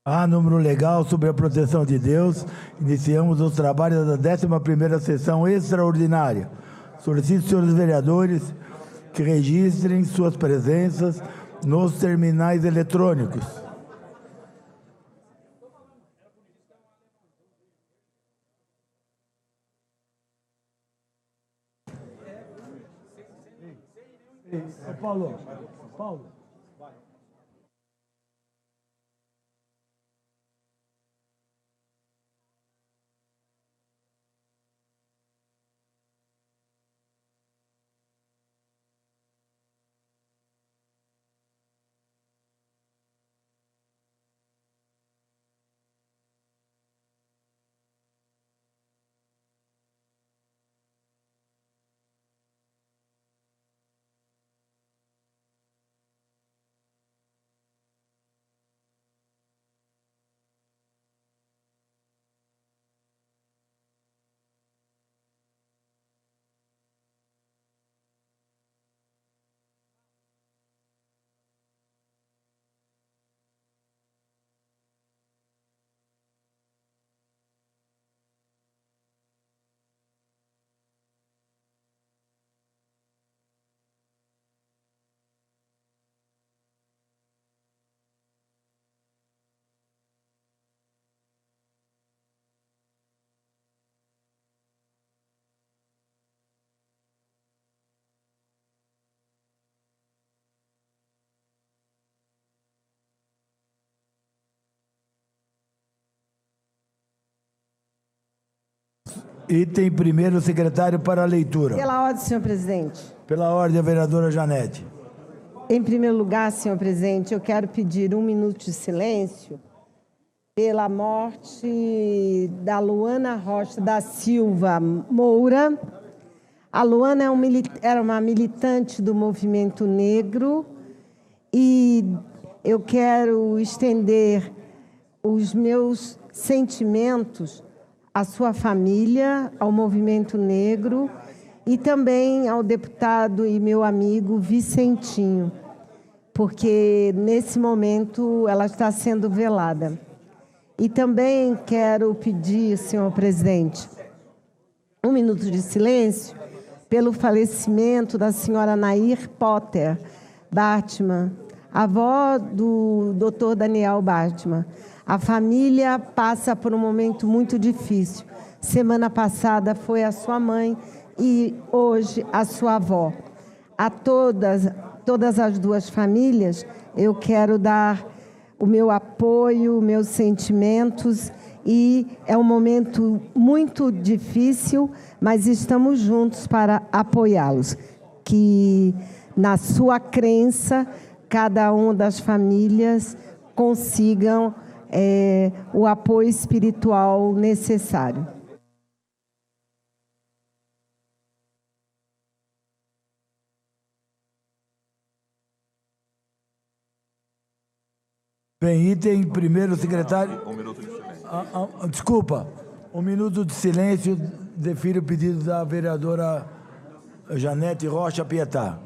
Há número legal sobre a proteção de Deus. Iniciamos os trabalhos da 11ª sessão extraordinária. Solicito, senhores vereadores, que registrem suas presenças nos terminais eletrônicos. Paulo. Item primeiro, secretário, para a leitura. Pela ordem, senhor presidente. Pela ordem, a vereadora Janete. Em primeiro lugar, senhor presidente, eu quero pedir 1 minuto de silêncio pela morte da Luana Rocha da Silva Moura. A Luana era uma militante do movimento negro e eu quero estender os meus sentimentos à sua família, ao movimento negro e também ao deputado e meu amigo Vicentinho, porque nesse momento ela está sendo velada. E também quero pedir, senhor presidente, 1 minuto de silêncio pelo falecimento da senhora Nair Potter Bartman, avó do Dr. Daniel Bartman. A família passa por um momento muito difícil. Semana passada foi a sua mãe e hoje a sua avó. A todas as duas famílias, eu quero dar o meu apoio, meus sentimentos, e é um momento muito difícil, mas estamos juntos para apoiá-los. Que, na sua crença, cada uma das famílias consigam o apoio espiritual necessário. Bem, item primeiro, secretário. 1 minuto de silêncio. Desculpa, 1 minuto de silêncio. Defiro o pedido da vereadora Janete Rocha Pietá.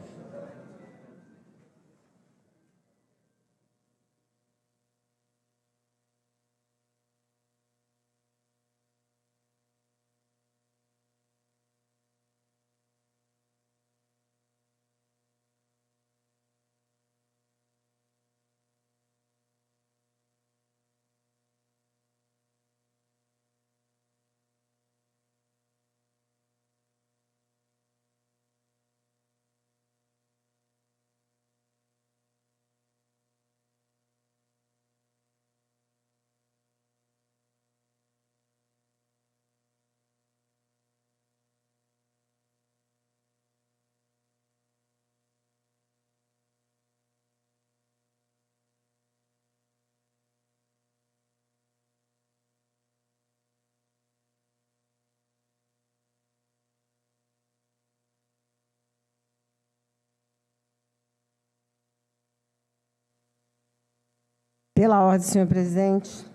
Pela ordem, senhor presidente.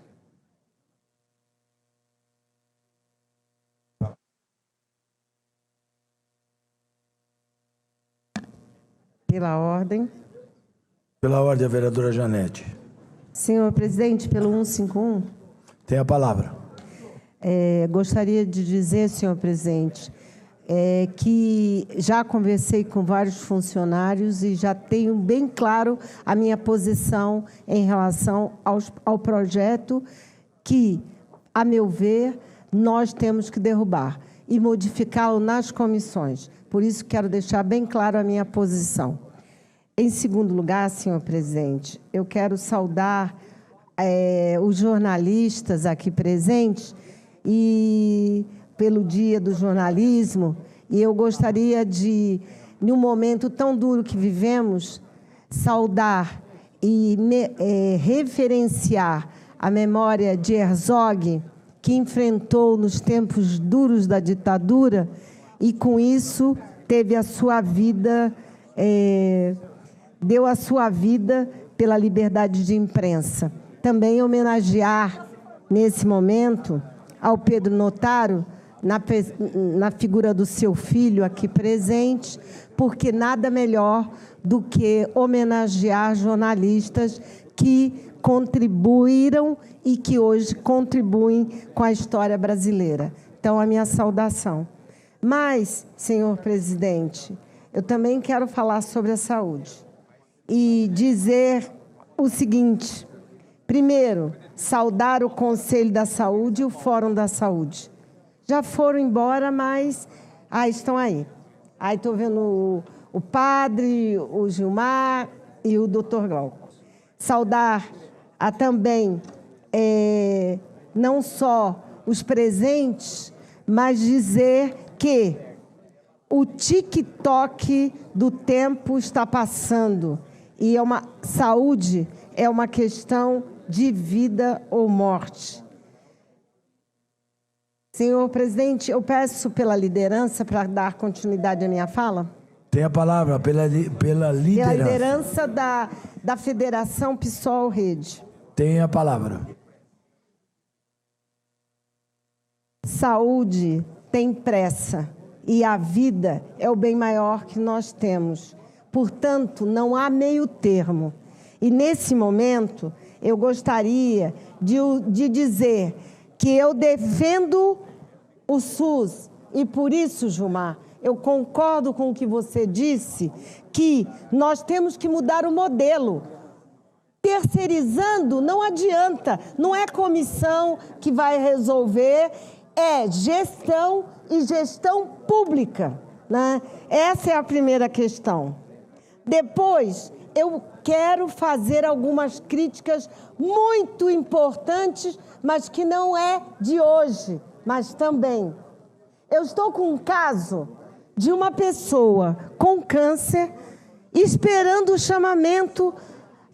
Pela ordem. Pela ordem, a vereadora Janete. Senhor presidente, pelo 151. Tem a palavra. Gostaria de dizer, senhor presidente, que já conversei com vários funcionários e já tenho bem claro a minha posição em relação ao projeto que, a meu ver, nós temos que derrubar e modificá-lo nas comissões. Por isso, quero deixar bem claro a minha posição. Em segundo lugar, senhor presidente, eu quero saudar os jornalistas aqui presentes e pelo Dia do Jornalismo, e eu gostaria de, num momento tão duro que vivemos, saudar e referenciar a memória de Herzog, que enfrentou nos tempos duros da ditadura e, com isso, teve a sua vida, deu a sua vida pela liberdade de imprensa. Também homenagear, nesse momento, ao Pedro Notaro, na figura do seu filho aqui presente, porque nada melhor do que homenagear jornalistas que contribuíram e que hoje contribuem com a história brasileira. Então, a minha saudação. Mas, senhor presidente, eu também quero falar sobre a saúde e dizer o seguinte: primeiro, saudar o Conselho da Saúde e o Fórum da Saúde. Já foram embora, mas estão aí. Aí estou vendo o padre, o Gilmar e o doutor Glauco. Saudar também não só os presentes, mas dizer que o tic-toc do tempo está passando e saúde é uma questão de vida ou morte. Senhor presidente, eu peço pela liderança para dar continuidade à minha fala. Tem a palavra pela liderança. Pela liderança da Federação PSOL Rede. Tem a palavra. Saúde tem pressa e a vida é o bem maior que nós temos. Portanto, não há meio termo. E, nesse momento, eu gostaria de dizer que eu defendo o SUS. E, por isso, Gilmar, eu concordo com o que você disse, que nós temos que mudar o modelo. Terceirizando não adianta, não é comissão que vai resolver, é gestão e gestão pública, né? Essa é a primeira questão. Depois, eu quero fazer algumas críticas muito importantes, mas que não é de hoje, mas também. Eu estou com um caso de uma pessoa com câncer esperando o chamamento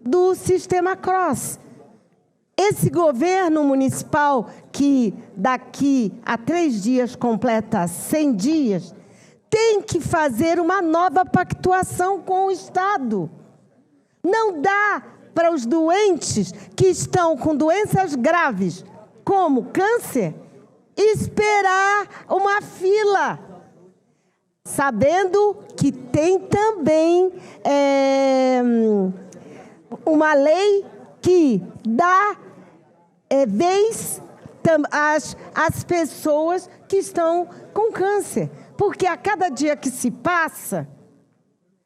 do Sistema CROSS. Esse governo municipal, que daqui a 3 dias completa 100 dias, tem que fazer uma nova pactuação com o Estado. Não dá para os doentes que estão com doenças graves, como câncer, esperar uma fila, sabendo que tem também uma lei que dá vez às pessoas que estão com câncer. Porque a cada dia que se passa,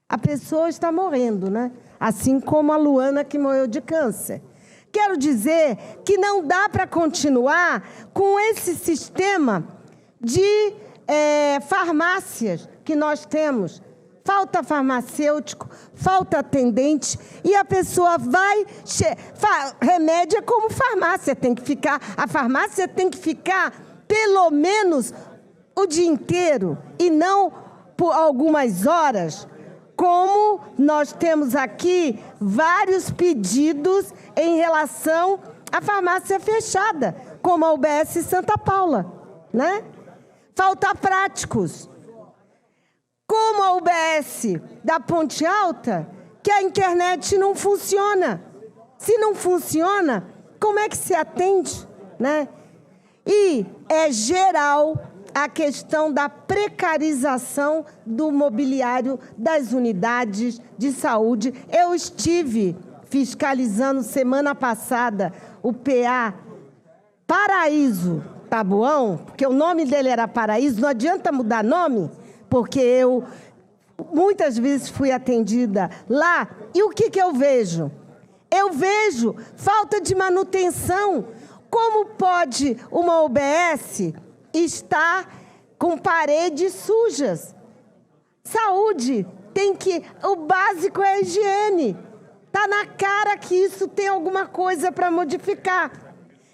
a pessoa está morrendo, né? Assim como a Luana, que morreu de câncer. Quero dizer que não dá para continuar com esse sistema de farmácias que nós temos. Falta farmacêutico, falta atendente, e a pessoa vai... remédio é como farmácia, a farmácia tem que ficar pelo menos o dia inteiro e não por algumas horas, como nós temos aqui vários pedidos em relação à farmácia fechada, como a UBS Santa Paula, né? Falta práticos, como a UBS da Ponte Alta, que a internet não funciona. Se não funciona, como é que se atende, né? E é geral a questão da precarização do mobiliário das unidades de saúde. Eu estive fiscalizando semana passada o PA Paraíso Taboão, porque o nome dele era Paraíso, não adianta mudar nome, porque eu muitas vezes fui atendida lá, e o que eu vejo? Eu vejo falta de manutenção. Como pode uma UBS estar com paredes sujas? Saúde tem que... O básico é a higiene. Está na cara que isso tem alguma coisa para modificar.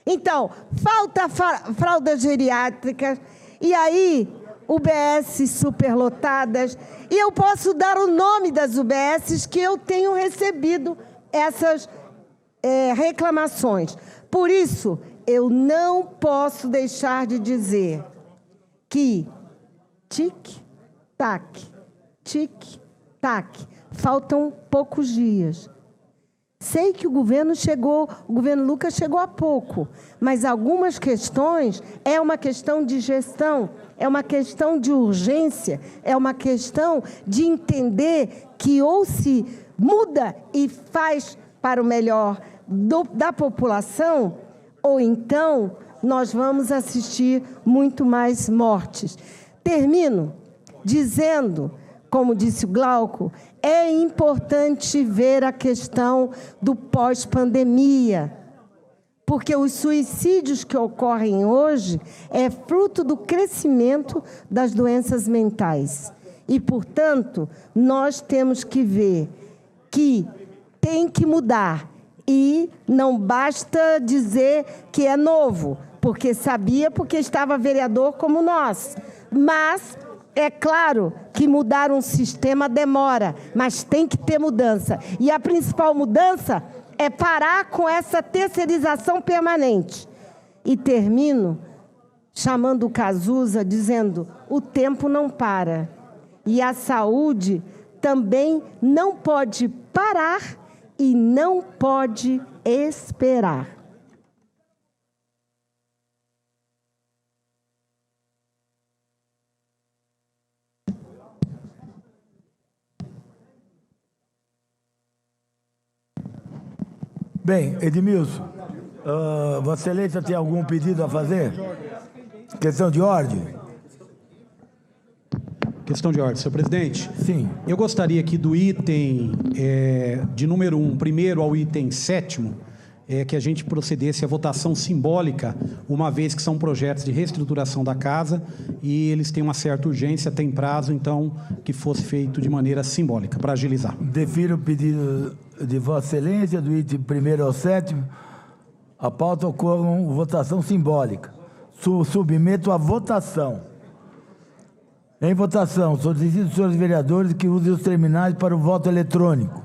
Então, falta fraldas geriátricas, e aí, UBS superlotadas, e eu posso dar o nome das UBSs que eu tenho recebido essas reclamações. Por isso, eu não posso deixar de dizer que tic-tac, tic-tac, faltam poucos dias. Sei que o governo Lucas chegou há pouco, mas algumas questões é uma questão de gestão, é uma questão de urgência, é uma questão de entender que ou se muda e faz para o melhor da população, ou então nós vamos assistir muito mais mortes. Termino dizendo, como disse o Glauco, é importante ver a questão do pós-pandemia, porque os suicídios que ocorrem hoje é fruto do crescimento das doenças mentais. E, portanto, nós temos que ver que tem que mudar. E não basta dizer que é novo, porque sabia, porque estava vereador como nós. Mas é claro que mudar um sistema demora, mas tem que ter mudança. E a principal mudança é parar com essa terceirização permanente. E termino chamando o Cazuza, dizendo: o tempo não para. E a saúde também não pode parar e não pode esperar. Bem, Edmilson, Vossa Excelência tem algum pedido a fazer? Questão de ordem? Questão de ordem, senhor presidente. Sim. Eu gostaria aqui do item de número 1, primeiro ao item 7º, que a gente procedesse à votação simbólica, uma vez que são projetos de reestruturação da casa e eles têm uma certa urgência, tem prazo, então que fosse feito de maneira simbólica, para agilizar. Defiro o pedido de Vossa Excelência, do item 1º ao 7º, a pauta ocorre votação simbólica. Submeto à votação. Em votação, solicito os senhores vereadores que usem os terminais para o voto eletrônico.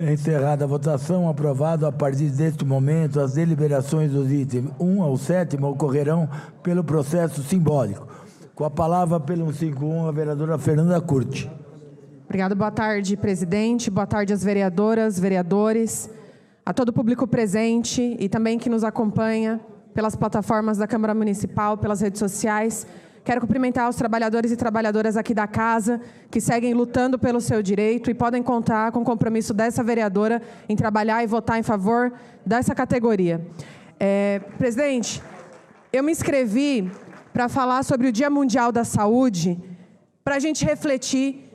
Encerrada a votação, aprovado. A partir deste momento, as deliberações dos itens 1 ao 7º ocorrerão pelo processo simbólico. Com a palavra, pelo 151, a vereadora Fernanda Curti. Obrigada. Boa tarde, presidente. Boa tarde às vereadoras, vereadores, a todo o público presente e também que nos acompanha pelas plataformas da Câmara Municipal, pelas redes sociais. Quero cumprimentar os trabalhadores e trabalhadoras aqui da casa, que seguem lutando pelo seu direito e podem contar com o compromisso dessa vereadora em trabalhar e votar em favor dessa categoria. Presidente, eu me inscrevi para falar sobre o Dia Mundial da Saúde, para a gente refletir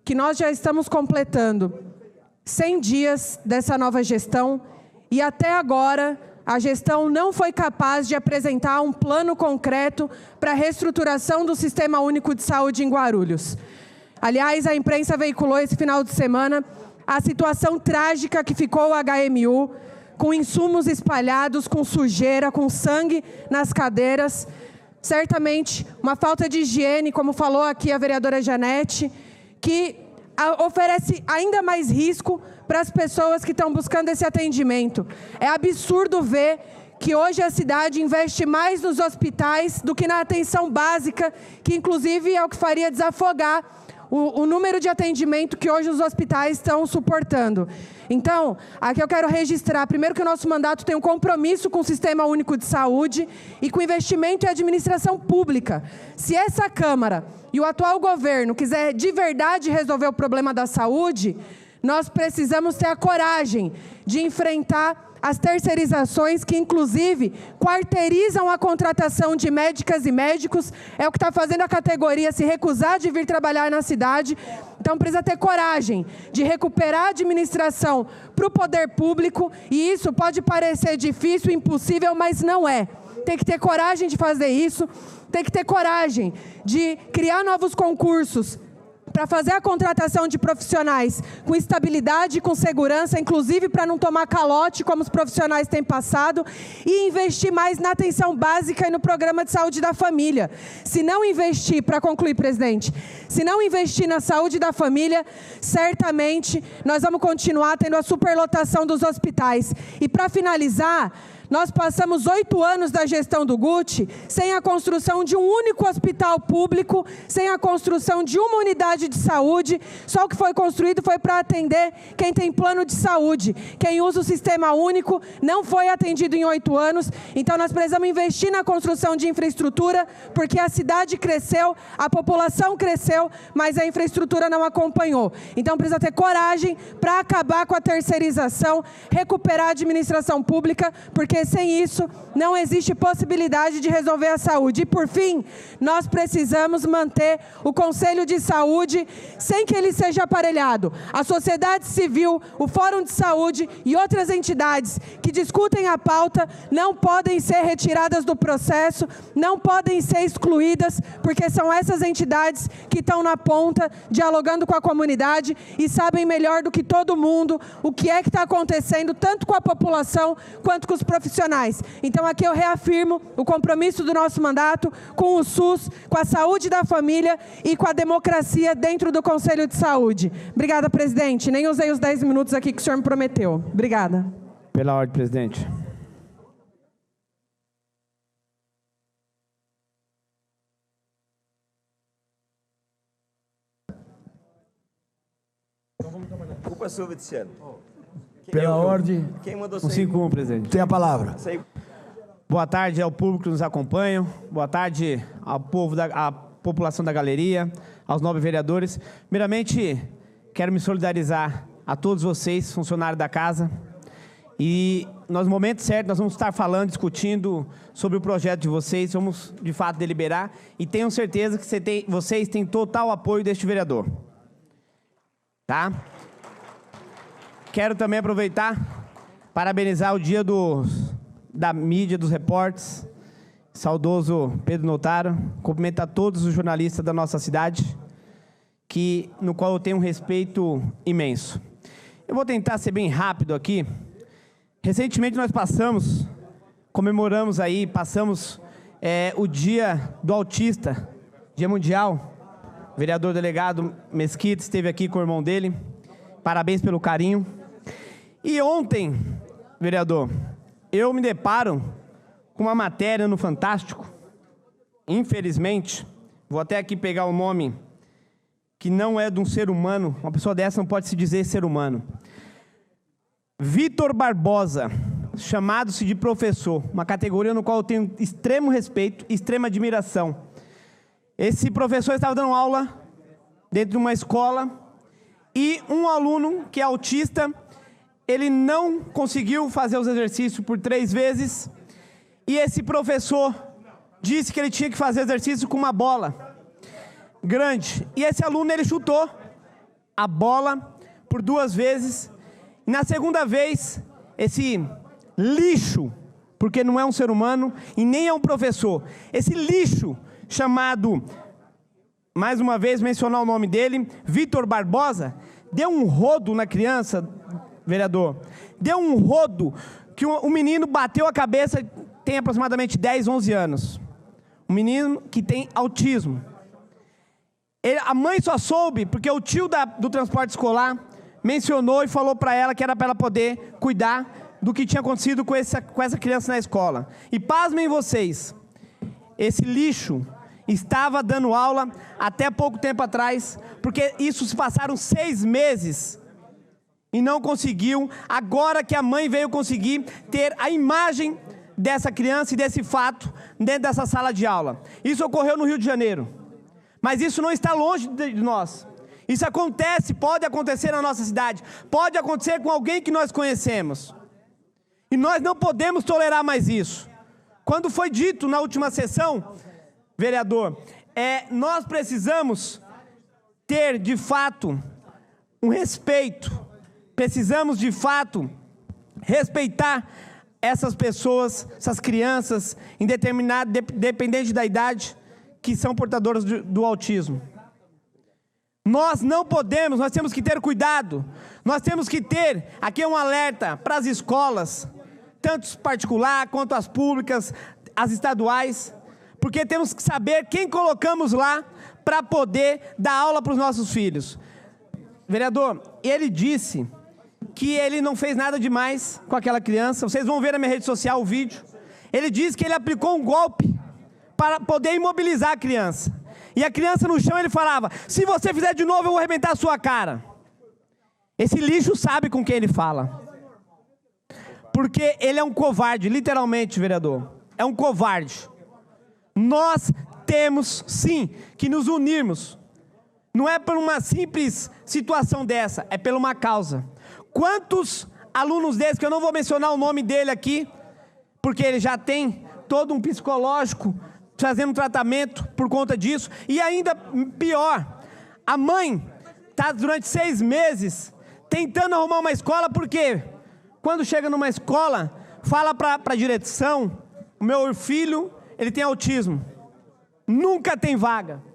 que nós já estamos completando 100 dias dessa nova gestão e até agora a gestão não foi capaz de apresentar um plano concreto para a reestruturação do Sistema Único de Saúde em Guarulhos. Aliás, a imprensa veiculou esse final de semana a situação trágica que ficou o HMU, com insumos espalhados, com sujeira, com sangue nas cadeiras. Certamente, uma falta de higiene, como falou aqui a vereadora Janete, que oferece ainda mais risco para as pessoas que estão buscando esse atendimento. É absurdo ver que hoje a cidade investe mais nos hospitais do que na atenção básica, que inclusive é o que faria desafogar o número de atendimento que hoje os hospitais estão suportando. Então, aqui eu quero registrar, primeiro, que o nosso mandato tem um compromisso com o Sistema Único de Saúde e com investimento em administração pública. Se essa Câmara e o atual governo quiser de verdade resolver o problema da saúde, nós precisamos ter a coragem de enfrentar as terceirizações que, inclusive, quarteirizam a contratação de médicas e médicos. É o que está fazendo a categoria se recusar de vir trabalhar na cidade. Então, precisa ter coragem de recuperar a administração para o poder público. E isso pode parecer difícil, impossível, mas não é. Tem que ter coragem de fazer isso. Tem que ter coragem de criar novos concursos para fazer a contratação de profissionais com estabilidade e com segurança, inclusive para não tomar calote, como os profissionais têm passado, e investir mais na atenção básica e no programa de saúde da família. Se não investir, para concluir, presidente, se não investir na saúde da família, certamente nós vamos continuar tendo a superlotação dos hospitais. E para finalizar, nós passamos 8 anos da gestão do Guti sem a construção de um único hospital público, sem a construção de uma unidade de saúde. Só o que foi construído foi para atender quem tem plano de saúde. Quem usa o Sistema Único não foi atendido em 8 anos. Então, nós precisamos investir na construção de infraestrutura, porque a cidade cresceu, a população cresceu, mas a infraestrutura não acompanhou. Então, precisa ter coragem para acabar com a terceirização, recuperar a administração pública, porque sem isso não existe possibilidade de resolver a saúde. E, por fim, nós precisamos manter o Conselho de Saúde sem que ele seja aparelhado. A sociedade civil, o Fórum de Saúde e outras entidades que discutem a pauta não podem ser retiradas do processo, não podem ser excluídas, porque são essas entidades que estão na ponta, dialogando com a comunidade e sabem melhor do que todo mundo o que é que está acontecendo, tanto com a população quanto com os profissionais. Então, aqui eu reafirmo o compromisso do nosso mandato com o SUS, com a saúde da família e com a democracia dentro do Conselho de Saúde. Obrigada, presidente. Nem usei os 10 minutos aqui que o senhor me prometeu. Obrigada. Pela ordem, presidente. Culpa sua, Viciano. Pela ordem. Quem mandou 151, presidente. Tem a palavra. Boa tarde ao público que nos acompanha. Boa tarde ao povo à população da galeria, aos nobres vereadores. Primeiramente, quero me solidarizar a todos vocês, funcionários da casa. E no momento certo, nós vamos estar falando, discutindo sobre o projeto de vocês. Vamos, de fato, deliberar. E tenho certeza que vocês têm total apoio deste vereador. Tá? Quero também aproveitar, parabenizar o dia da mídia, dos repórteres, saudoso Pedro Notaro, cumprimentar todos os jornalistas da nossa cidade, no qual eu tenho um respeito imenso. Eu vou tentar ser bem rápido aqui. Recentemente nós comemoramos aí, o Dia do Autista, Dia Mundial. O vereador delegado Mesquita esteve aqui com o irmão dele. Parabéns pelo carinho. E ontem, vereador, eu me deparo com uma matéria no Fantástico. Infelizmente, vou até aqui pegar o nome, que não é de um ser humano. Uma pessoa dessa não pode se dizer ser humano. Vitor Barbosa, chamado-se de professor, uma categoria no qual eu tenho extremo respeito, extrema admiração. Esse professor estava dando aula dentro de uma escola e um aluno que é autista, ele não conseguiu fazer os exercícios por 3 vezes e esse professor disse que ele tinha que fazer exercício com uma bola grande. E esse aluno, ele chutou a bola por 2 vezes. Na segunda vez, esse lixo, porque não é um ser humano e nem é um professor. Esse lixo chamado, mais uma vez mencionar o nome dele, Vitor Barbosa, deu um rodo na criança, vereador. Deu um rodo que o menino bateu a cabeça, tem aproximadamente 10, 11 anos. Um menino que tem autismo. A mãe só soube porque o tio do transporte escolar mencionou e falou para ela que era para ela poder cuidar do que tinha acontecido com essa criança na escola. E pasmem vocês, esse lixo estava dando aula até pouco tempo atrás, porque isso se passaram 6 meses e não conseguiu, agora que a mãe veio conseguir ter a imagem dessa criança e desse fato dentro dessa sala de aula. Isso ocorreu no Rio de Janeiro, mas isso não está longe de nós. Isso acontece, pode acontecer na nossa cidade, pode acontecer com alguém que nós conhecemos. E nós não podemos tolerar mais isso. Quando foi dito na última sessão, vereador, nós precisamos ter, de fato, um respeito. Precisamos, de fato, respeitar essas pessoas, essas crianças, independente da idade, que são portadoras do autismo. Nós não podemos, nós temos que ter cuidado. Nós temos que ter, aqui é um alerta para as escolas, tanto particular quanto as públicas, as estaduais, porque temos que saber quem colocamos lá para poder dar aula para os nossos filhos. Vereador, ele disse que ele não fez nada demais com aquela criança. Vocês vão ver na minha rede social o vídeo. Ele disse que ele aplicou um golpe para poder imobilizar a criança. E a criança no chão, ele falava: se você fizer de novo, eu vou arrebentar a sua cara. Esse lixo sabe com quem ele fala. Porque ele é um covarde, literalmente, vereador. É um covarde. Nós temos, sim, que nos unirmos. Não é por uma simples situação dessa, é por uma causa. Quantos alunos desses, que eu não vou mencionar o nome dele aqui, porque ele já tem todo um psicológico, fazendo tratamento por conta disso, e ainda pior, a mãe está durante 6 meses tentando arrumar uma escola, porque quando chega numa escola, fala para a direção: o meu filho, ele tem autismo, nunca tem vaga.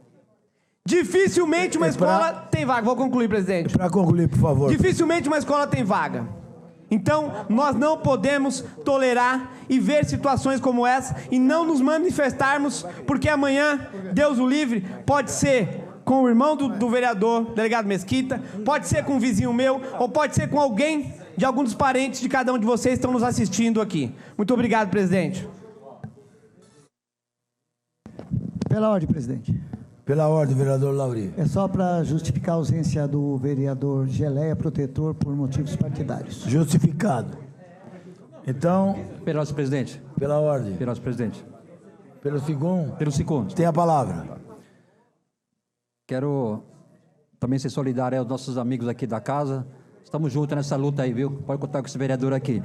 Dificilmente uma escola tem vaga. Vou concluir, presidente. Para concluir, por favor. Dificilmente uma escola tem vaga. Então, nós não podemos tolerar e ver situações como essa e não nos manifestarmos, porque amanhã, Deus o livre, pode ser com o irmão do vereador, delegado Mesquita, pode ser com um vizinho meu, ou pode ser com alguém de algum dos parentes de cada um de vocês que estão nos assistindo aqui. Muito obrigado, presidente. Pela ordem, presidente. Pela ordem, vereador Lauri. É só para justificar a ausência do vereador Geleia Protetor por motivos partidários. Justificado. Então, Pela ordem, presidente. pela ordem. Pela ordem, presidente. Pelo segundo, Pelo segundo. tem a palavra. Quero também ser solidário aos nossos amigos aqui da casa. Estamos juntos nessa luta aí, viu? Pode contar com esse vereador aqui.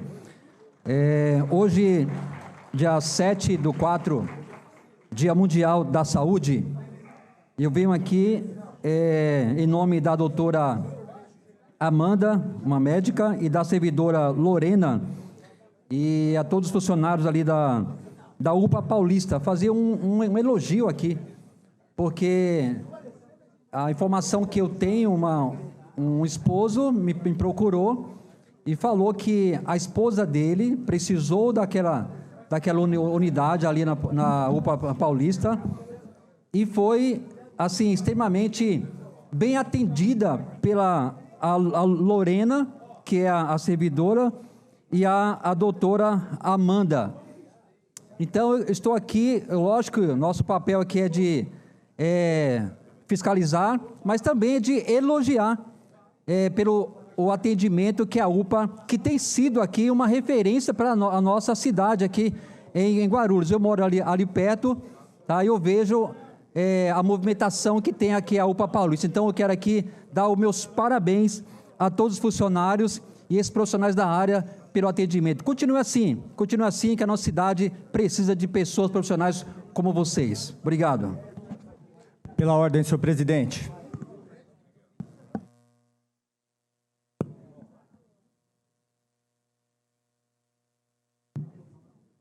Hoje, dia 7/4, Dia Mundial da Saúde, eu venho aqui em nome da doutora Amanda, uma médica, e da servidora Lorena, e a todos os funcionários ali da UPA Paulista, fazer um elogio aqui, porque a informação que eu tenho, um esposo me procurou e falou que a esposa dele precisou daquela unidade ali na UPA Paulista e foi, assim, extremamente bem atendida pela a Lorena, que é a servidora, e a doutora Amanda. Então, eu estou aqui, lógico, nosso papel aqui é de fiscalizar, mas também de elogiar pelo o atendimento que a UPA, que tem sido aqui uma referência para a nossa cidade aqui em Guarulhos. Eu moro ali perto, tá? Eu vejo a movimentação que tem aqui a UPA Paulista. Então, eu quero aqui dar os meus parabéns a todos os funcionários e esses profissionais da área pelo atendimento. Continue assim, que a nossa cidade precisa de pessoas profissionais como vocês. Obrigado. Pela ordem, senhor presidente.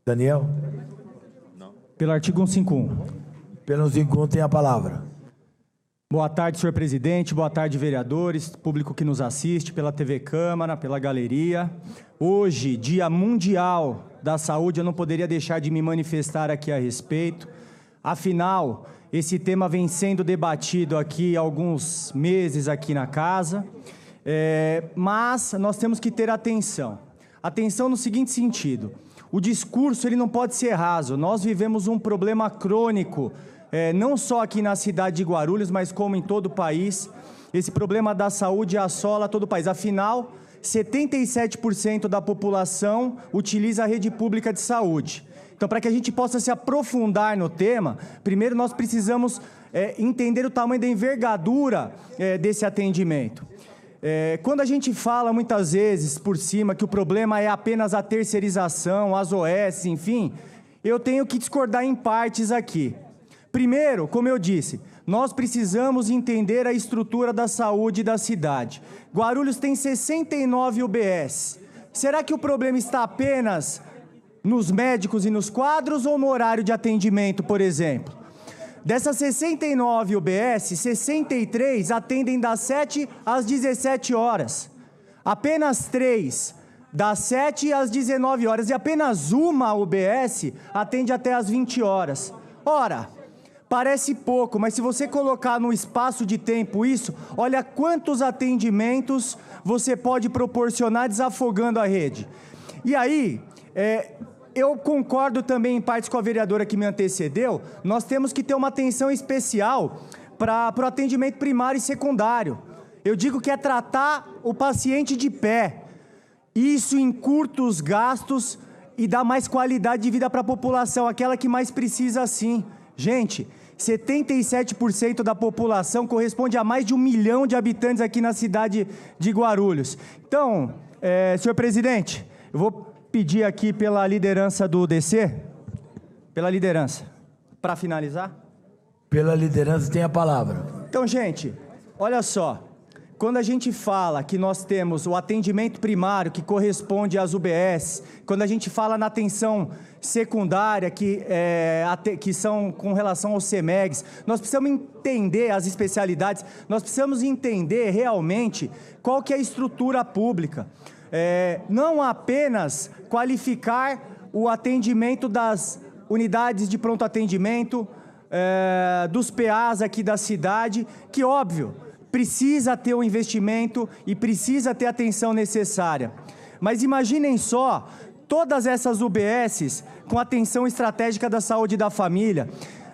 Daniel? Pelo artigo 151. Pelo 151 tem a palavra. Boa tarde, senhor presidente. Boa tarde, vereadores, público que nos assiste pela TV Câmara, pela galeria. Hoje, Dia Mundial da Saúde, eu não poderia deixar de me manifestar aqui a respeito. Afinal, esse tema vem sendo debatido aqui há alguns meses aqui na casa, mas nós temos que ter atenção. Atenção no seguinte sentido: o discurso ele não pode ser raso. Nós vivemos um problema crônico, não só aqui na cidade de Guarulhos, mas como em todo o país. Esse problema da saúde assola todo o país. Afinal, 77% da população utiliza a rede pública de saúde. Então, para que a gente possa se aprofundar no tema, primeiro nós precisamos entender o tamanho da envergadura desse atendimento. Quando a gente fala muitas vezes por cima que o problema é apenas a terceirização, as OS, enfim, eu tenho que discordar em partes aqui. Primeiro, como eu disse, nós precisamos entender a estrutura da saúde da cidade. Guarulhos tem 69 UBS. Será que o problema está apenas nos médicos e nos quadros ou no horário de atendimento, por exemplo? Dessas 69 UBS, 63 atendem das 7 às 17 horas. Apenas 3 das 7 às 19 horas. E apenas uma UBS atende até às 20 horas. Ora, parece pouco, mas se você colocar no espaço de tempo isso, olha quantos atendimentos você pode proporcionar desafogando a rede. E aí, eu concordo também em partes com a vereadora que me antecedeu, nós temos que ter uma atenção especial para o atendimento primário e secundário. Eu digo que é tratar o paciente de pé. Isso encurta os gastos e dá mais qualidade de vida para a população, aquela que mais precisa sim. Gente, 77% da população corresponde a mais de 1 milhão de habitantes aqui na cidade de Guarulhos. Então, senhor presidente, eu vou pedir aqui pela liderança do DC, pela liderança, para finalizar. Pela liderança tem a palavra. Então, gente, olha só, quando a gente fala que nós temos o atendimento primário que corresponde às UBS, quando a gente fala na atenção secundária que são com relação aos CEMEGs, nós precisamos entender as especialidades, nós precisamos entender realmente qual que é a estrutura pública. Não apenas qualificar o atendimento das unidades de pronto atendimento, dos PAs aqui da cidade, que óbvio, precisa ter o investimento e precisa ter a atenção necessária. Mas imaginem só, todas essas UBSs com atenção estratégica da saúde da família.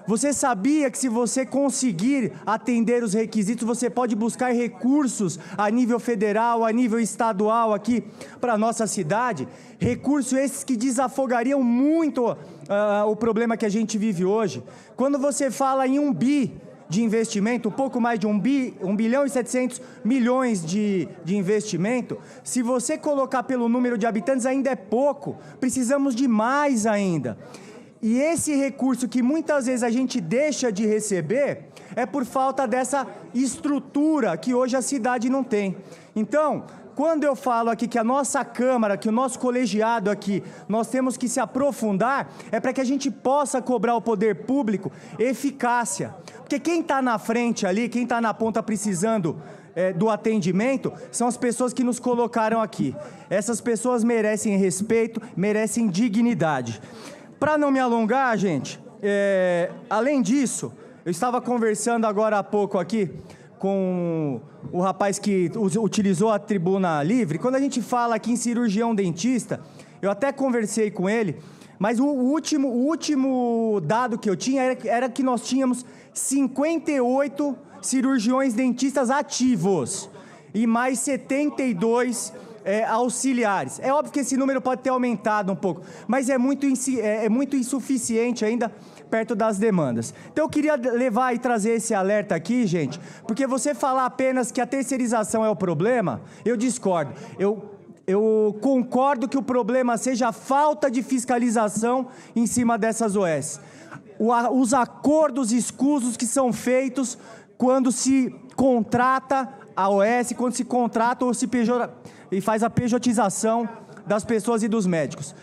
Você sabia que se você conseguir atender os requisitos, você pode buscar recursos a nível federal, a nível estadual aqui para a nossa cidade? Recursos esses que desafogariam muito o problema que a gente vive hoje. Quando você fala em 1 bi de investimento, um pouco mais de 1 bilhão e 700 milhões de investimento, se você colocar pelo número de habitantes ainda é pouco, precisamos de mais ainda. E esse recurso que muitas vezes a gente deixa de receber é por falta dessa estrutura que hoje a cidade não tem. Então, quando eu falo aqui que a nossa Câmara, que o nosso colegiado aqui, nós temos que se aprofundar, é para que a gente possa cobrar ao poder público eficácia. Porque quem está na frente ali, quem está na ponta precisando do atendimento, são as pessoas que nos colocaram aqui. Essas pessoas merecem respeito, merecem dignidade. Para não me alongar, gente, além disso, eu estava conversando agora há pouco aqui com o rapaz que utilizou a tribuna livre. Quando a gente fala aqui em cirurgião dentista, eu até conversei com ele, mas o último dado que eu tinha era que nós tínhamos 58 cirurgiões dentistas ativos e mais 72 auxiliares. É óbvio que esse número pode ter aumentado um pouco, mas é muito insuficiente ainda perto das demandas. Então eu queria levar e trazer esse alerta aqui, gente, porque você falar apenas que a terceirização é o problema, eu discordo. Eu concordo que o problema seja a falta de fiscalização em cima dessas OS. Os acordos escusos que são feitos quando se contrata a OS, quando se contrata ou se e faz a pejotização das pessoas e dos médicos.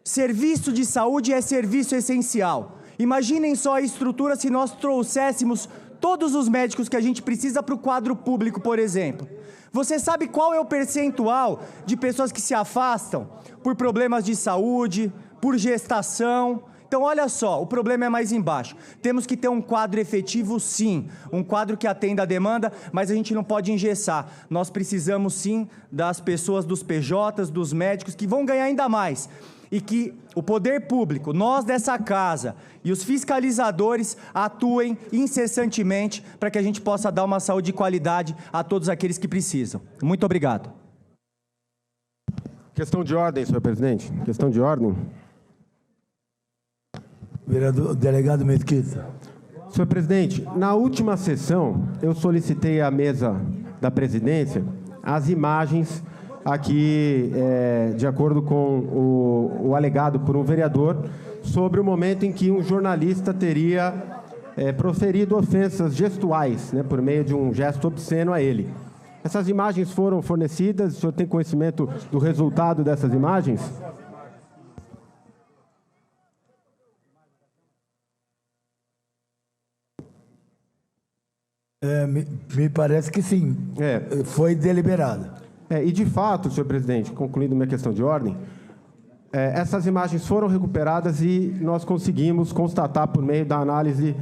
Serviço de saúde é serviço essencial. Imaginem só a estrutura se nós trouxéssemos todos os médicos que a gente precisa para o quadro público, por exemplo. Você sabe qual é o percentual de pessoas que se afastam por problemas de saúde, por gestação? Então, olha só, o problema é mais embaixo. Temos que ter um quadro efetivo, sim, um quadro que atenda a demanda, mas a gente não pode engessar. Nós precisamos, sim, das pessoas, dos PJs, dos médicos, que vão ganhar ainda mais. E que o poder público, nós dessa casa e os fiscalizadores atuem incessantemente para que a gente possa dar uma saúde de qualidade a todos aqueles que precisam. Muito obrigado. Questão de ordem, senhor presidente. Questão de ordem. Vereador, delegado Mesquita. Senhor presidente, na última sessão, eu solicitei à mesa da presidência as imagens aqui, de acordo com o alegado por um vereador, sobre o momento em que um jornalista teria proferido ofensas gestuais, né, por meio de um gesto obsceno a ele. Essas imagens foram fornecidas, o senhor tem conhecimento do resultado dessas imagens? Me parece que sim. Foi deliberado. E de fato, senhor presidente, concluindo minha questão de ordem, essas imagens foram recuperadas e nós conseguimos constatar, por meio da análise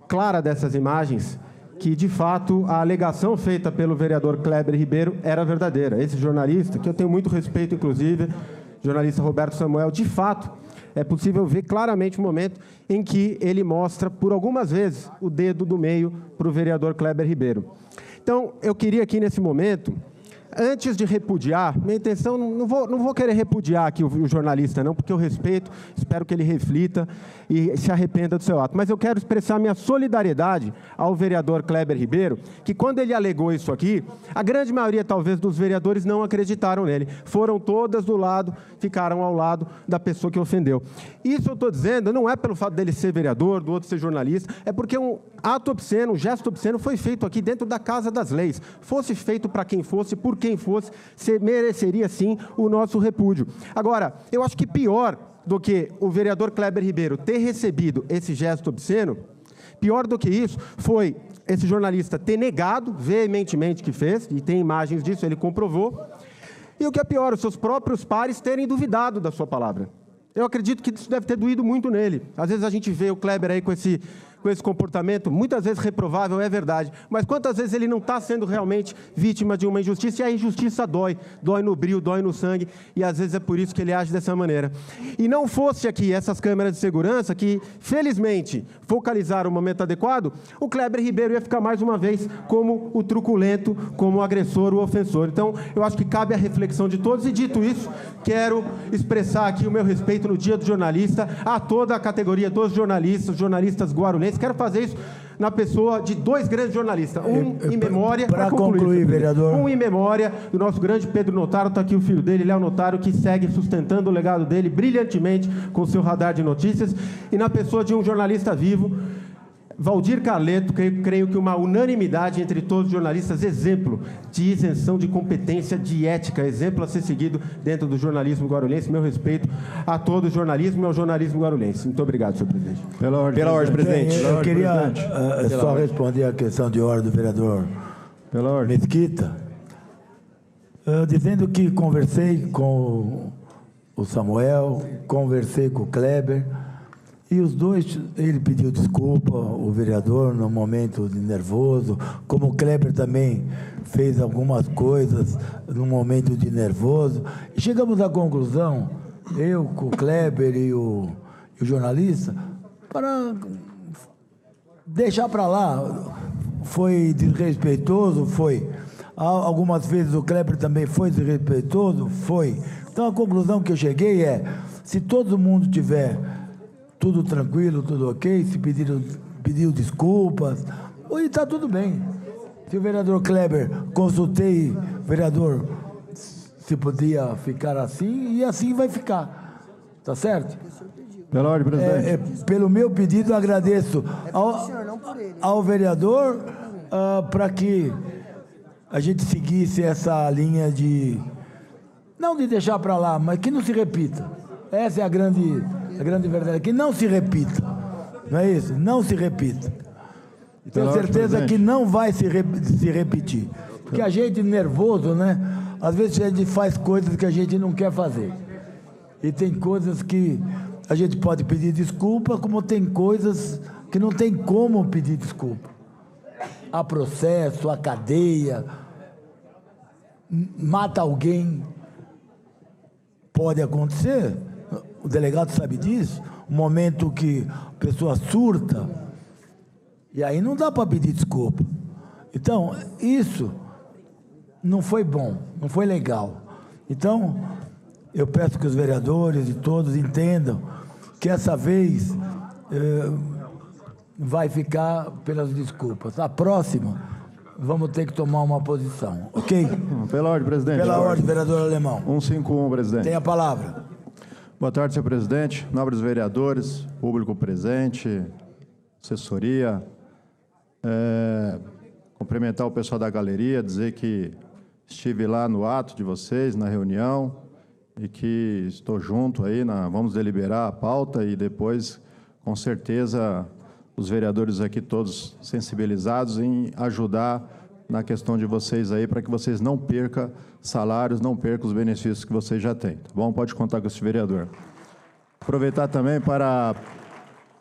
clara dessas imagens, que, de fato, a alegação feita pelo vereador Kleber Ribeiro era verdadeira. Esse jornalista, que eu tenho muito respeito, inclusive, jornalista Roberto Samuel, de fato, é possível ver claramente o momento em que ele mostra, por algumas vezes, o dedo do meio para o vereador Kleber Ribeiro. Então, eu queria aqui, nesse momento, antes de repudiar, minha intenção, não vou querer repudiar aqui o jornalista, não, porque eu respeito, espero que ele reflita e se arrependa do seu ato. Mas eu quero expressar minha solidariedade ao vereador Kleber Ribeiro, que quando ele alegou isso aqui, a grande maioria, talvez, dos vereadores não acreditaram nele. Foram todas do lado, ficaram ao lado da pessoa que ofendeu. Isso eu estou dizendo, não é pelo fato dele ser vereador, do outro ser jornalista, é porque um ato obsceno, um gesto obsceno foi feito aqui dentro da Casa das Leis. Fosse feito para quem fosse, por quem fosse, mereceria sim o nosso repúdio. Agora, eu acho que pior do que o vereador Kleber Ribeiro ter recebido esse gesto obsceno, pior do que isso foi esse jornalista ter negado veementemente que fez, e tem imagens disso, ele comprovou, e o que é pior, os seus próprios pares terem duvidado da sua palavra. Eu acredito que isso deve ter doído muito nele. Às vezes a gente vê o Kleber aí com esse comportamento, muitas vezes reprovável, é verdade, mas quantas vezes ele não está sendo realmente vítima de uma injustiça, e a injustiça dói no brio, dói no sangue, e às vezes é por isso que ele age dessa maneira. E não fosse aqui essas câmeras de segurança que, felizmente, focalizaram o momento adequado, o Kleber Ribeiro ia ficar mais uma vez como o truculento, como o agressor, o ofensor. Então, eu acho que cabe a reflexão de todos, e dito isso, quero expressar aqui o meu respeito no Dia do Jornalista a toda a categoria dos jornalistas guarulhenses. Quero fazer isso na pessoa de dois grandes jornalistas. Um em memória, para concluir, vereador. Um em memória do nosso grande Pedro Notaro, está aqui o filho dele, Léo Notaro, que segue sustentando o legado dele brilhantemente com o seu radar de notícias. E na pessoa de um jornalista vivo, Valdir Carleto, creio que uma unanimidade entre todos os jornalistas, exemplo de isenção de competência, de ética, exemplo a ser seguido dentro do jornalismo guarulhense. Meu respeito a todo o jornalismo e ao jornalismo guarulhense. Muito obrigado, senhor presidente. Pela ordem, presidente. Eu queria só responder a questão de ordem do vereador Mesquita, dizendo que conversei com o Samuel, conversei com o Kleber, e os dois, ele pediu desculpa, o vereador, no momento de nervoso, como o Kleber também fez algumas coisas no momento de nervoso. E chegamos à conclusão, eu com o Kleber e o jornalista, para deixar para lá. Foi desrespeitoso? Foi. Algumas vezes o Kleber também foi desrespeitoso? Foi. Então a conclusão que eu cheguei é, se todo mundo tiver tudo tranquilo, tudo ok, se pediu desculpas, e está tudo bem. Se o vereador Kleber, consultei o vereador se podia ficar assim, e assim vai ficar. Tá certo? Pela ordem, presidente. Pelo meu pedido, agradeço ao vereador para que a gente seguisse essa linha de, não de deixar para lá, mas que não se repita. Essa é a grande verdade, que não se repita. Não é isso? Não se repita. Tenho certeza que não vai se repetir. Porque a gente nervoso, né? Às vezes a gente faz coisas que a gente não quer fazer. E tem coisas que a gente pode pedir desculpa, como tem coisas que não tem como pedir desculpa. Há processo, há cadeia, mata alguém. Pode acontecer, o delegado sabe disso, um momento que a pessoa surta, e aí não dá para pedir desculpa. Então, isso não foi bom, não foi legal. Então, eu peço que os vereadores e todos entendam que essa vez vai ficar pelas desculpas. A próxima, vamos ter que tomar uma posição, ok? Pela ordem, presidente. Pela ordem, vereador Alemão. 151, presidente. Tem a palavra. Boa tarde, senhor presidente, nobres vereadores, público presente, assessoria. Cumprimentar o pessoal da galeria, dizer que estive lá no ato de vocês, na reunião, e que estou junto aí, vamos deliberar a pauta e depois, com certeza, os vereadores aqui todos sensibilizados em ajudar na questão de vocês aí, para que vocês não percam salários, não percam os benefícios que vocês já têm. Tá bom? Pode contar com esse vereador. Aproveitar também para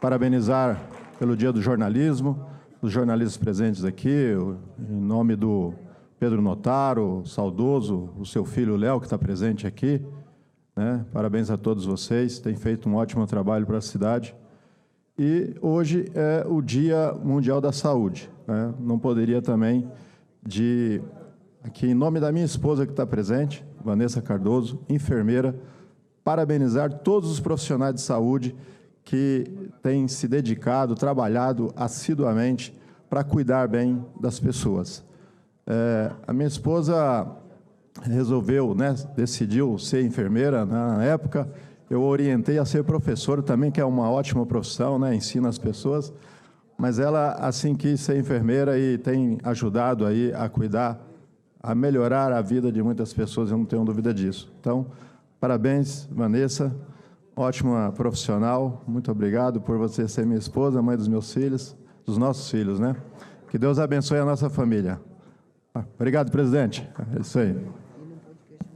parabenizar pelo Dia do Jornalismo, os jornalistas presentes aqui, em nome do Pedro Notaro, saudoso, o seu filho Léo, que está presente aqui, né? Parabéns a todos vocês, têm feito um ótimo trabalho para a cidade. E hoje é o Dia Mundial da Saúde, né? Não poderia também, aqui em nome da minha esposa que está presente, Vanessa Cardoso, enfermeira, parabenizar todos os profissionais de saúde que têm se dedicado, trabalhado assiduamente para cuidar bem das pessoas. A minha esposa resolveu, né, decidiu ser enfermeira, né, na época. Eu orientei a ser professor também, que é uma ótima profissão, né, ensina as pessoas, mas ela assim quis ser enfermeira e tem ajudado aí a cuidar, a melhorar a vida de muitas pessoas, eu não tenho dúvida disso. Então, parabéns, Vanessa, ótima profissional, muito obrigado por você ser minha esposa, mãe dos meus filhos, dos nossos filhos, né? Que Deus abençoe a nossa família. Obrigado, presidente. É isso aí.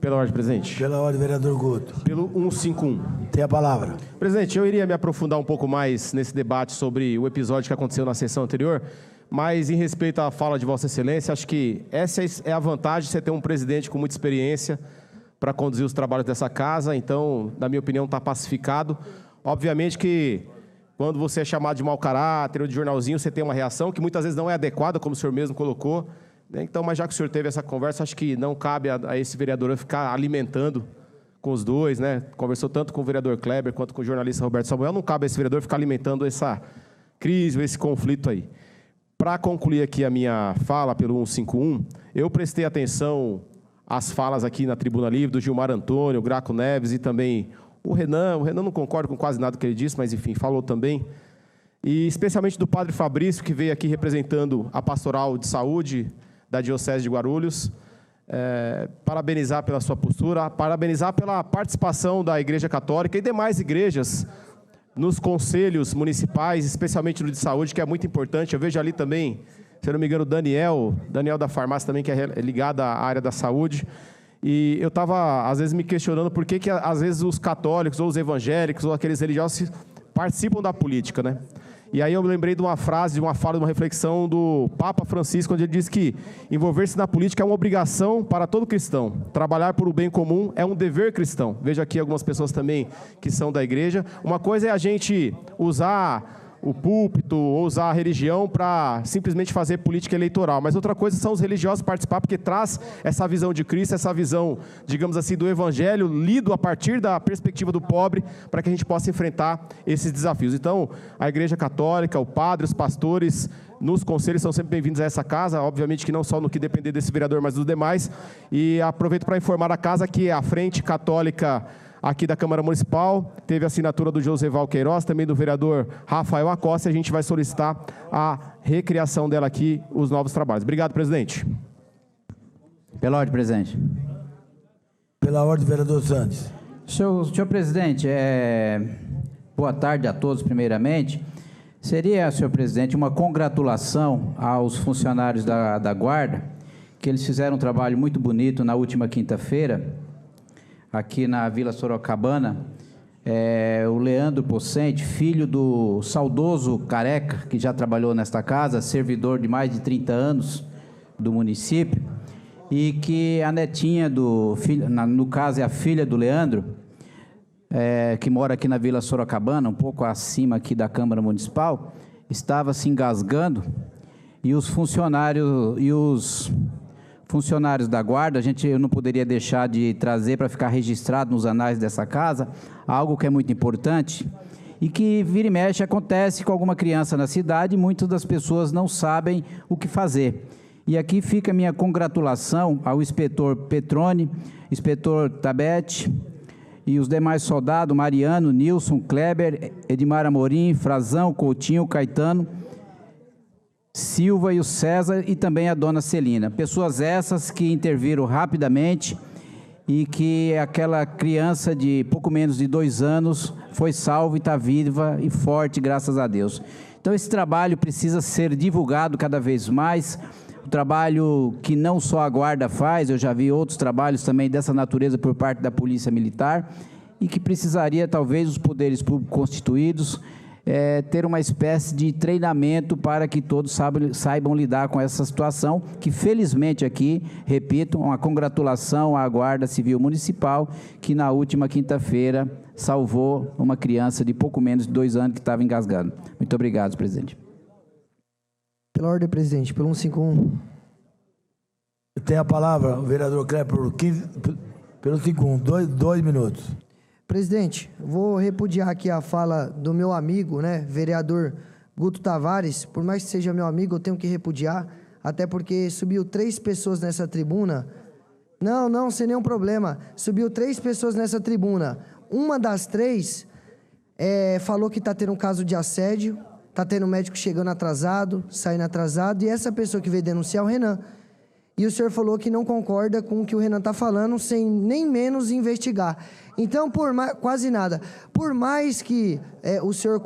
Pela ordem, presidente. Pela ordem, vereador Guto. Pelo 151. Tem a palavra. Presidente, eu iria me aprofundar um pouco mais nesse debate sobre o episódio que aconteceu na sessão anterior, mas em respeito à fala de Vossa Excelência, acho que essa é a vantagem de você ter um presidente com muita experiência para conduzir os trabalhos dessa casa. Então, na minha opinião, está pacificado. Obviamente que quando você é chamado de mau caráter ou de jornalzinho, você tem uma reação que muitas vezes não é adequada, como o senhor mesmo colocou. Então, mas já que o senhor teve essa conversa, acho que não cabe a esse vereador ficar alimentando com os dois, né? Conversou tanto com o vereador Kleber quanto com o jornalista Roberto Samuel, não cabe a esse vereador ficar alimentando essa crise, esse conflito aí. Para concluir aqui a minha fala pelo 151, eu prestei atenção às falas aqui na Tribuna Livre do Gilmar Antônio, o Graco Neves e também o Renan. O Renan não concorda com quase nada que ele disse, mas enfim, falou também. E especialmente do padre Fabrício, que veio aqui representando a Pastoral de Saúde da Diocese de Guarulhos, parabenizar pela sua postura, parabenizar pela participação da Igreja Católica e demais igrejas nos conselhos municipais, especialmente no de saúde, que é muito importante. Eu vejo ali também, se eu não me engano, Daniel da farmácia também, que é ligado à área da saúde. E eu estava, às vezes, me questionando por que, às vezes, os católicos, ou os evangélicos, ou aqueles religiosos participam da política, né? E aí eu me lembrei de uma frase, de uma fala, de uma reflexão do Papa Francisco, onde ele diz que envolver-se na política é uma obrigação para todo cristão. Trabalhar por o bem comum é um dever cristão. Vejo aqui algumas pessoas também que são da igreja. Uma coisa é a gente usar o púlpito ou usar a religião para simplesmente fazer política eleitoral, mas outra coisa são os religiosos participar, porque traz essa visão de Cristo, essa visão, digamos assim, do Evangelho, lido a partir da perspectiva do pobre, para que a gente possa enfrentar esses desafios. Então, a Igreja Católica, o padre, os pastores, nos conselhos são sempre bem-vindos a essa casa, obviamente que não só no que depender desse vereador, mas dos demais. E aproveito para informar a casa que a Frente Católica aqui da Câmara Municipal teve a assinatura do Joseval Queiroz, também do vereador Rafael Acosta, e a gente vai solicitar a recriação dela aqui, os novos trabalhos. Obrigado, presidente. Pela ordem, presidente. Pela ordem, vereador Santos. Senhor presidente, boa tarde a todos, primeiramente. Seria, senhor presidente, uma congratulação aos funcionários da Guarda, que eles fizeram um trabalho muito bonito na última quinta-feira, aqui na Vila Sorocabana. O Leandro Pocente, filho do saudoso Careca, que já trabalhou nesta casa, servidor de mais de 30 anos do município, e que a netinha do filho, no caso é a filha do Leandro, que mora aqui na Vila Sorocabana, um pouco acima aqui da Câmara Municipal, estava se engasgando, e os funcionários da Guarda, eu não poderia deixar de trazer para ficar registrado nos anais dessa casa, algo que é muito importante, e que vira e mexe acontece com alguma criança na cidade, e muitas das pessoas não sabem o que fazer. E aqui fica a minha congratulação ao inspetor Petrone, inspetor Tabete, e os demais soldados, Mariano, Nilson, Kleber, Edmar Amorim, Frazão, Coutinho, Caetano, Silva e o César, e também a dona Celina. Pessoas essas que interviram rapidamente e que aquela criança de pouco menos de 2 anos foi salva e está viva e forte, graças a Deus. Então esse trabalho precisa ser divulgado cada vez mais, o trabalho que não só a Guarda faz, eu já vi outros trabalhos também dessa natureza por parte da Polícia Militar, e que precisaria talvez os poderes públicos constituídos ter uma espécie de treinamento para que todos saibam lidar com essa situação, que felizmente aqui, repito, uma congratulação à Guarda Civil Municipal, que na última quinta-feira salvou uma criança de pouco menos de 2 anos que estava engasgando. Muito obrigado, presidente. Pela ordem, presidente, pelo 151. Tem a palavra o vereador Kleber pelo 51, 2 minutos. Presidente, vou repudiar aqui a fala do meu amigo, vereador Guto Tavares. Por mais que seja meu amigo, eu tenho que repudiar, até porque subiu 3 pessoas nessa tribuna. Não, sem nenhum problema. Subiu 3 pessoas nessa tribuna. Uma das 3 falou que está tendo um caso de assédio, está tendo médico chegando atrasado, saindo atrasado, e essa pessoa que veio denunciar é o Renan. E o senhor falou que não concorda com o que o Renan está falando, sem nem menos investigar. Então, quase nada. Por mais que o senhor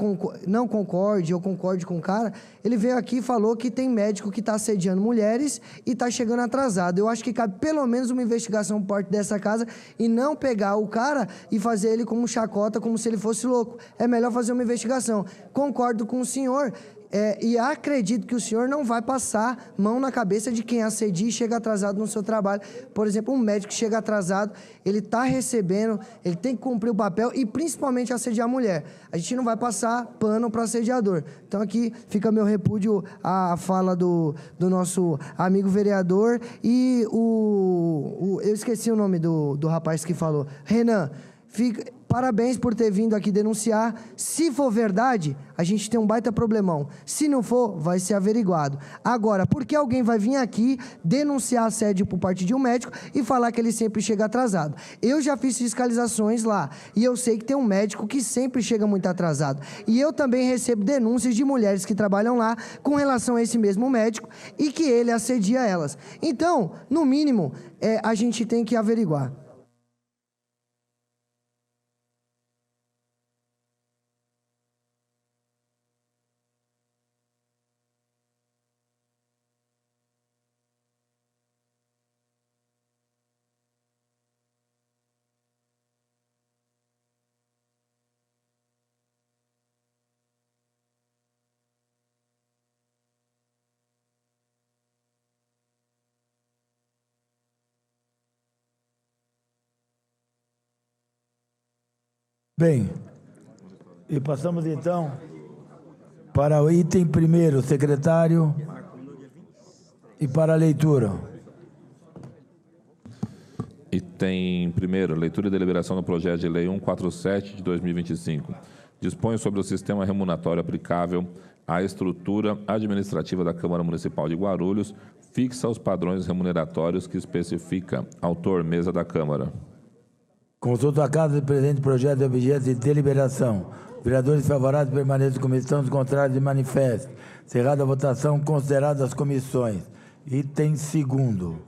não concorde ou concorde com o cara, ele veio aqui e falou que tem médico que está assediando mulheres e está chegando atrasado. Eu acho que cabe pelo menos uma investigação por parte dessa casa e não pegar o cara e fazer ele como chacota, como se ele fosse louco. É melhor fazer uma investigação. Concordo com o senhor. E acredito que o senhor não vai passar mão na cabeça de quem assedia e chega atrasado no seu trabalho. Por exemplo, um médico que chega atrasado, ele está recebendo, ele tem que cumprir o papel e principalmente assediar a mulher. A gente não vai passar pano para assediador. Então aqui fica meu repúdio à fala do nosso amigo vereador e eu esqueci o nome do rapaz que falou. Renan, parabéns por ter vindo aqui denunciar. Se for verdade, a gente tem um baita problemão. Se não for, vai ser averiguado. Agora, por que alguém vai vir aqui denunciar assédio por parte de um médico e falar que ele sempre chega atrasado? Eu já fiz fiscalizações lá e eu sei que tem um médico que sempre chega muito atrasado. E eu também recebo denúncias de mulheres que trabalham lá com relação a esse mesmo médico e que ele assedia elas. Então, no mínimo, a gente tem que averiguar. Bem, e passamos então para o item primeiro, secretário, e para a leitura. Item primeiro, leitura e deliberação do projeto de lei 147 de 2025. Dispõe sobre o sistema remuneratório aplicável à estrutura administrativa da Câmara Municipal de Guarulhos, fixa os padrões remuneratórios que especifica. Autor, mesa da Câmara. Consulta a casa do presente projeto de objeto de deliberação. Vereadores favoráveis permaneçam como estão, os contrários manifestem. Encerrada a votação, consideradas as comissões. Item segundo.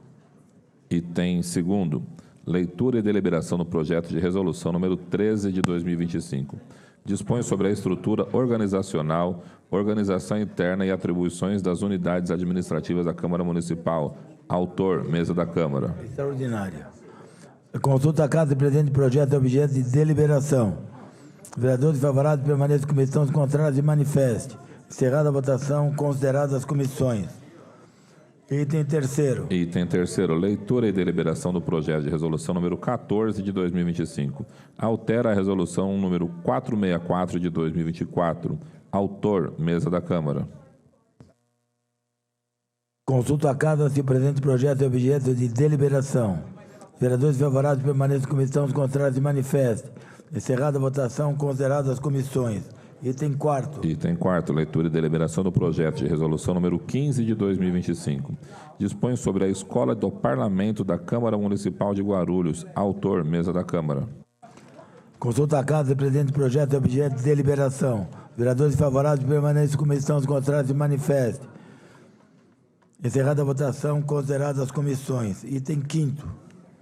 Item segundo. Leitura e deliberação do projeto de resolução número 13 de 2025. Dispõe sobre a estrutura organizacional, organização interna e atribuições das unidades administrativas da Câmara Municipal. Autor, mesa da Câmara. Extraordinária. Consulta a Casa, presidente do projeto é objeto de deliberação. Vereadores favoráveis permaneçam comissões contrárias e manifeste. Encerrada a votação, consideradas as comissões. Item terceiro. Item terceiro, leitura e deliberação do projeto de resolução número 14 de 2025. Altera a resolução número 464 de 2024. Autor, mesa da Câmara. Consulta a Casa, se o presente projeto é objeto de deliberação. Vereadores favoráveis permaneçam comissões contrárias e manifeste. Encerrada a votação, consideradas as comissões. Item quarto. Item quarto, leitura e deliberação do projeto de resolução número 15 de 2025. Dispõe sobre a Escola do Parlamento da Câmara Municipal de Guarulhos. Autor, mesa da Câmara. Consulta a Casa, presidente do projeto é objeto de deliberação. Vereadores favoráveis permanecem comissões contrárias e manifeste. Encerrada a votação, consideradas as comissões. Item quinto.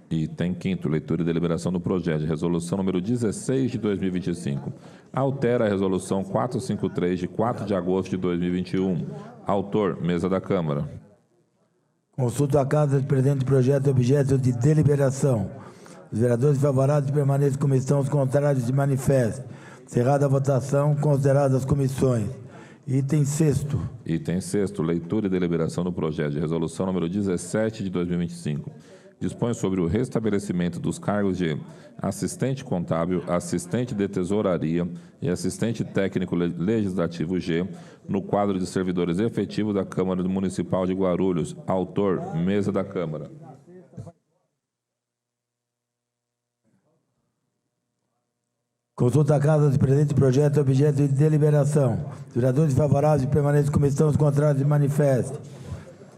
Item quinto, leitura e deliberação do projeto de resolução número 16 de 2025. Altera a resolução 453 de 4 de agosto de 2021. Autor, mesa da Câmara. Consulta a Casa, presidente do projeto é objeto de deliberação. Os vereadores favoráveis permanecem comissões contrárias e manifeste. Encerrada a votação, consideradas as comissões. Item sexto. Item sexto, leitura e deliberação do projeto de resolução número 17 de 2025. Dispõe sobre o restabelecimento dos cargos de assistente contábil, assistente de tesouraria e assistente técnico legislativo G no quadro de servidores efetivos da Câmara Municipal de Guarulhos. Autor, mesa da Câmara. Consulta a Casa, do presente projeto é objeto de deliberação. Os vereadores favoráveis permanecem comissões contrárias e manifeste.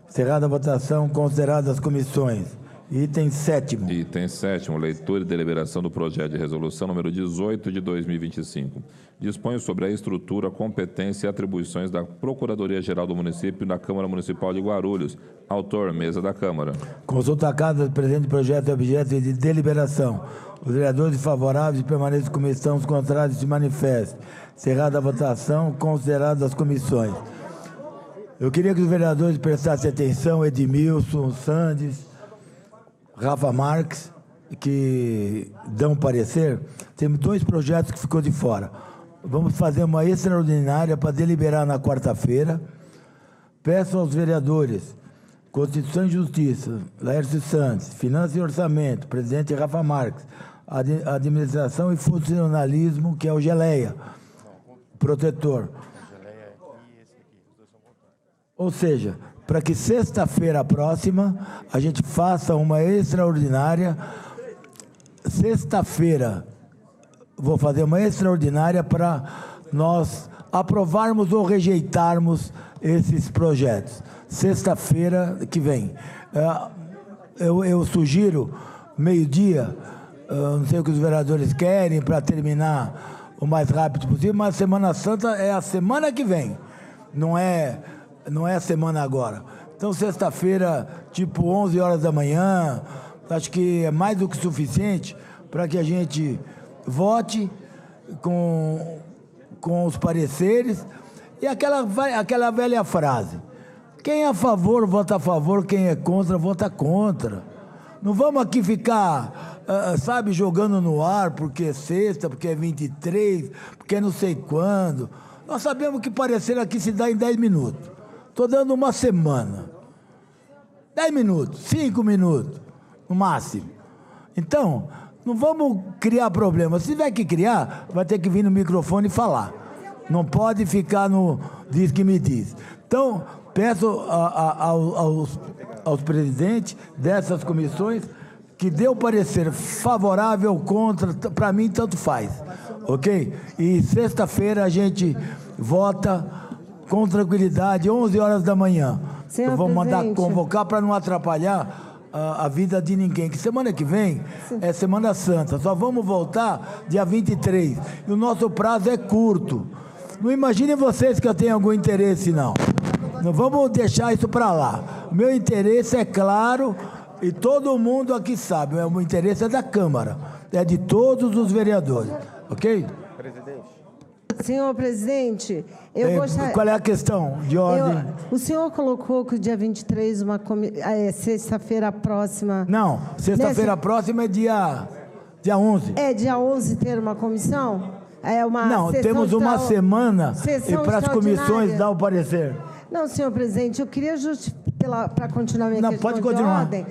Encerrada a votação, consideradas as comissões. Item sétimo. Item sétimo, leitura e deliberação do projeto de resolução número 18 de 2025. Dispõe sobre a estrutura, competência e atribuições da Procuradoria-Geral do Município e da Câmara Municipal de Guarulhos. Autor, mesa da Câmara. Consulta a Casa, do presente projeto é objeto de deliberação. Os vereadores favoráveis permanecem comissões contrárias e manifestem. Encerrada a votação, consideradas as comissões. Eu queria que os vereadores prestassem atenção, Edmilson, Sandes, Rafa Marques, que dão parecer. Temos 2 projetos que ficou de fora. Vamos fazer uma extraordinária para deliberar na quarta-feira. Peço aos vereadores Constituição e Justiça, Laércio Santos, Finanças e Orçamento, presidente Rafa Marques, Administração e Funcionalismo, que é o Geleia, protetor. Ou seja, para que sexta-feira próxima a gente faça uma extraordinária. Sexta-feira vou fazer uma extraordinária para nós aprovarmos ou rejeitarmos esses projetos. Sexta-feira que vem. Eu sugiro meio-dia, não sei o que os vereadores querem para terminar o mais rápido possível, mas a Semana Santa é a semana que vem, não é a semana agora. Então, sexta-feira, tipo 11 horas da manhã, acho que é mais do que suficiente para que a gente vote com os pareceres. E aquela velha frase: quem é a favor, vota a favor, quem é contra, vota contra. Não vamos aqui ficar, jogando no ar, porque é sexta, porque é 23, porque é não sei quando. Nós sabemos que parecer aqui se dá em 10 minutos. Estou dando uma semana. 10 minutos, 5 minutos, no máximo. Então, não vamos criar problema. Se tiver que criar, vai ter que vir no microfone e falar. Não pode ficar no diz que me diz. Então, peço aos presidentes dessas comissões que dê o parecer favorável ou contra, para mim tanto faz, ok? E sexta-feira a gente vota com tranquilidade, 11 horas da manhã. Senhor Eu vou mandar presidente. convocar para não atrapalhar a vida de ninguém, que semana que vem é Semana Santa, só vamos voltar dia 23, e o nosso prazo é curto. Não imaginem vocês que eu tenho algum interesse, não. Não vamos deixar isso para lá. O meu interesse é claro, E todo mundo aqui sabe, o interesse é da Câmara, é de todos os vereadores, ok? Senhor presidente, eu gostaria... Qual é a questão de ordem? O senhor colocou que o dia 23, sexta-feira próxima... Não, sexta-feira próxima é dia 11. É dia 11 ter uma comissão? Não, temos uma semana e para as comissões dar o parecer. Não, senhor presidente, eu queria para continuar minha questão pode continuar. de ordem.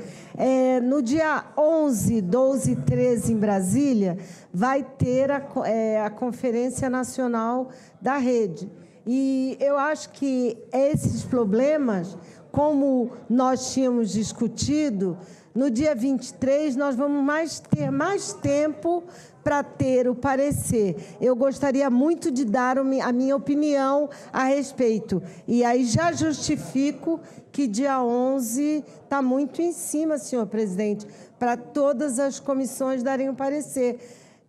No dia 11, 12 e 13 em Brasília, vai ter a Conferência Nacional da Rede. E eu acho que esses problemas, como nós tínhamos discutido, no dia 23 nós vamos ter mais tempo para ter o parecer. Eu gostaria muito de dar a minha opinião a respeito. E aí já justifico que dia 11 está muito em cima, senhor presidente, para todas as comissões darem um parecer.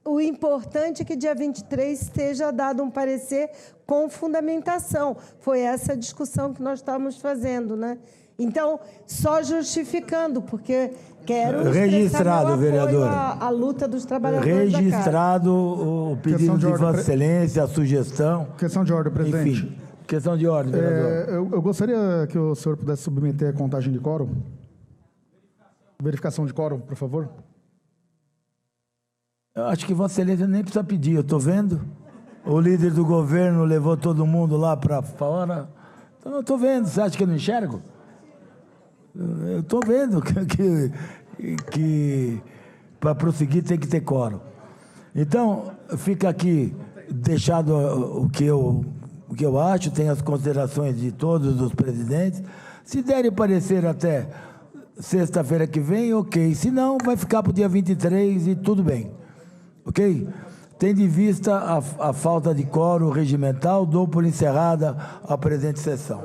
O importante é que dia 23 esteja dado um parecer com fundamentação. Foi essa a discussão que nós estávamos fazendo, né? Então, só justificando, porque quero registrado, vereadora, a luta dos trabalhadores registrado o pedido de Vossa Excelência, a sugestão. Questão de ordem, presidente. Enfim, questão de ordem, vereador. Eu gostaria que o senhor pudesse submeter a contagem de quórum. Verificação de quórum, por favor. Eu acho que Vossa Excelência nem precisa pedir, eu estou vendo. O líder do governo levou todo mundo lá para fora. Então, eu estou vendo, você acha que eu não enxergo? Eu estou vendo que para prosseguir tem que ter quórum. Então, fica aqui deixado o que eu acho, tem as considerações de todos os presidentes. Se derem parecer até sexta-feira que vem, ok. Se não, vai ficar para o dia 23 e tudo bem. Ok? Tendo em vista a falta de quórum regimental, dou por encerrada a presente sessão.